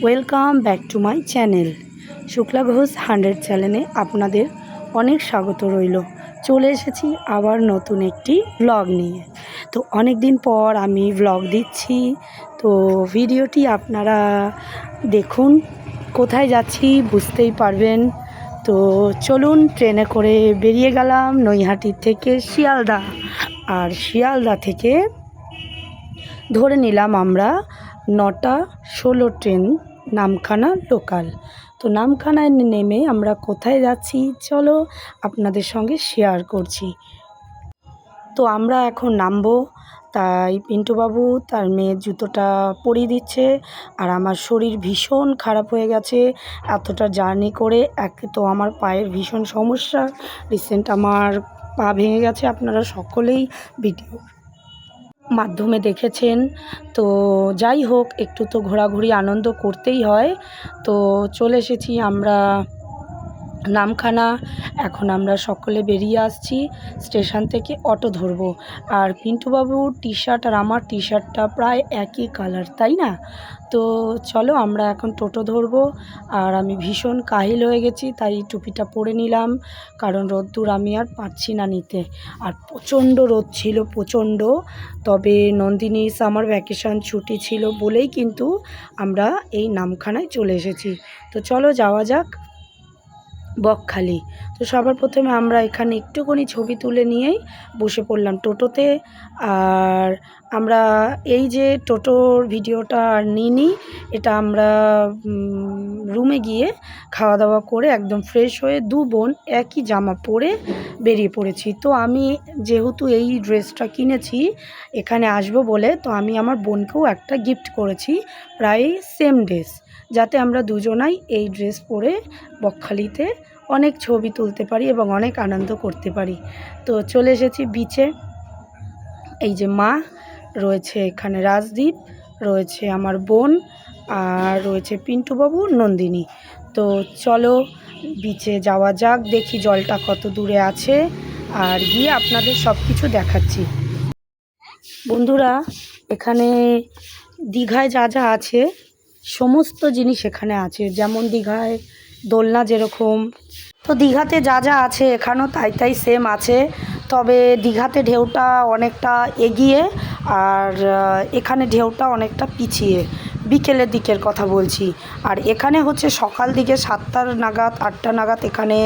Welcome back to my channel Shukla Ghosh 100 চ্যানেলে আপনাদের অনেক স্বাগত রইল। চলে এসেছি আবার নতুন একটি ব্লগ নিয়ে। তো অনেক দিন পর আমি ব্লগ দিচ্ছি, তো ভিডিওটি আপনারা দেখুন। কোথায় যাচ্ছি বুঝতেই পারবেন। তো চলুন, ট্রেনে করে বেরিয়ে গেলাম নৈহাটি থেকে শিয়ালদা, আর শিয়ালদা থেকে ধরে নিলাম আমরা 9টা 16 ট্রেন নামখানা লোকাল। তো নামখানায় নেমে আমরা কোথায় যাচ্ছি চলো আপনাদের সঙ্গে শেয়ার করছি। তো আমরা এখন নামবো, তাই পিন্টুবাবু তার মেয়ের জুতোটা পরিয়ে দিচ্ছে। আর আমার শরীর ভীষণ খারাপ হয়ে গেছে এতটা জার্নি করে। এক তো আমার পায়ের ভীষণ সমস্যা, রিসেন্ট আমার পা ভেঙে গেছে, আপনারা সকলেই ভিডিও মাধ্যমে দেখেছেন। তো যাই হোক, একটু তো ঘোরাঘুরি আনন্দ করতেই হয়। তো চলে এসেছি আমরা নামখানা। এখন আমরা সকলে বেরিয়ে আসছি স্টেশন থেকে, অটো ধরবো। আর পিন্টুবাবুর টি শার্ট আর আমার টি শার্টটা প্রায় একই কালার, তাই না? তো চলো আমরা এখন টোটো ধরবো। আর আমি ভীষণ কাহিল হয়ে গেছি, তাই টুপিটা পরে নিলাম, কারণ রোদ্দুর আমি আর পারছি না নিতে। আর প্রচণ্ড রোদ ছিল, প্রচণ্ড। তবে নন্দিনী সামার ভ্যাকেশন ছুটি ছিল বলেই কিন্তু আমরা এই নামখানায় চলে এসেছি। তো চলো যাওয়া যাক বকখালি। তো সবার প্রথমে আমরা এখানে একটুখানি ছবি তুলে নিয়েই বসে পড়লাম টোটোতে। আর আমরা এই যে টোটোর ভিডিওটা আর নিইনি, এটা আমরা রুমে গিয়ে খাওয়া দাওয়া করে একদম ফ্রেশ হয়ে দু বোন একই জামা পরে বেরিয়ে পড়েছি। তো আমি যেহেতু এই ড্রেসটা কিনেছি এখানে আসবো বলে, তো আমি আমার বোনকেও একটা গিফট করেছি, প্রায় সেম ড্রেস, যাতে আমরা দুজনাই এই ড্রেস পরে বকখালিতে অনেক ছবি তুলতে পারি এবং অনেক আনন্দ করতে পারি। তো চলে এসেছি বিচে। এই যে মা রয়েছে, এখানে রাজদীপ রয়েছে, আমার বোন, আর রয়েছে পিন্টুবাবু, নন্দিনী। তো চলো বিচে যাওয়া যাক, দেখি জলটা কত দূরে আছে, আর গিয়ে আপনাদের সব কিছু দেখাচ্ছি। বন্ধুরা, এখানে দীঘায় যা যা আছে সমস্ত জিনিস এখানে আছে। যেমন দীঘায় দোলনা যেরকম, তো দীঘাতে যা যা আছে এখানেও তাই তাই সেম আছে। তবে দীঘাতে ঢেউটা অনেকটা এগিয়ে, আর এখানে ঢেউটা অনেকটা পিছিয়ে। বিকেলের দিকের কথা বলছি। আর এখানে হচ্ছে সকাল দিকে 7টা নাগাদ 8টা নাগাদ এখানে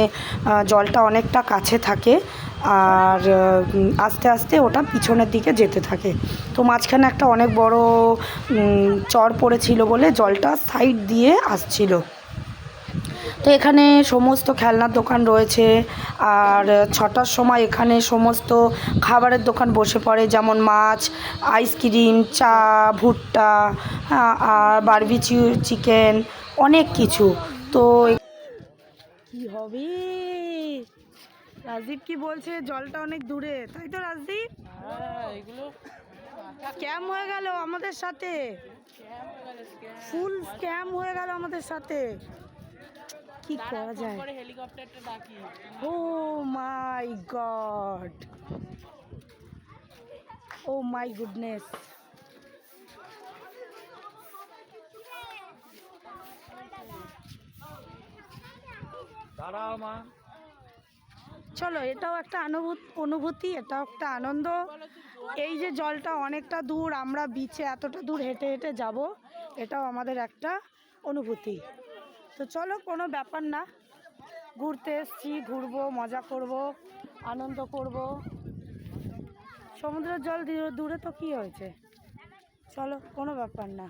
জলটা অনেকটা কাছে থাকে, আর আস্তে আস্তে ওটা পিছনের দিকে যেতে থাকে। তো মাঝখানে একটা অনেক বড় চর পড়েছিল বলে জলটা সাইড দিয়ে আসছিল। তো এখানে সমস্ত খেলনার দোকান রয়েছে। আর 6টার সময় এখানে সমস্ত খাবারের দোকান বসে পড়ে, যেমন মাছ, আইসক্রিম, চা, ভুট্টা, আর বারবিকিউ চিকেন, অনেক কিছু। তো কি হবে, রাজদীপ কি বলছে, জলটা অনেক দূরে, তাই তো রাজদীপ? এগুলো স্ক্যাম হয়ে গেল আমাদের সাথে, ফুল স্ক্যাম হয়ে গেল আমাদের সাথে। কি করা যায়? হেলিকপ্টারটা ডাকি। ও মাই গড, ও মাই গুডনেস। দাঁড়াও মা। চলো, এটাও একটা অনুভূতি, এটাও একটা আনন্দ। এই যে জলটা অনেকটা দূর, আমরা বিচে এতটা দূর হেঁটে হেঁটে যাব, এটাও আমাদের একটা অনুভূতি। তো চলো, কোনো ব্যাপার না, ঘুরতে এসছি, ঘুরবো, মজা করব, আনন্দ করব। সমুদ্রের জল দূরে তো কি হয়েছে, চলো কোনো ব্যাপার না।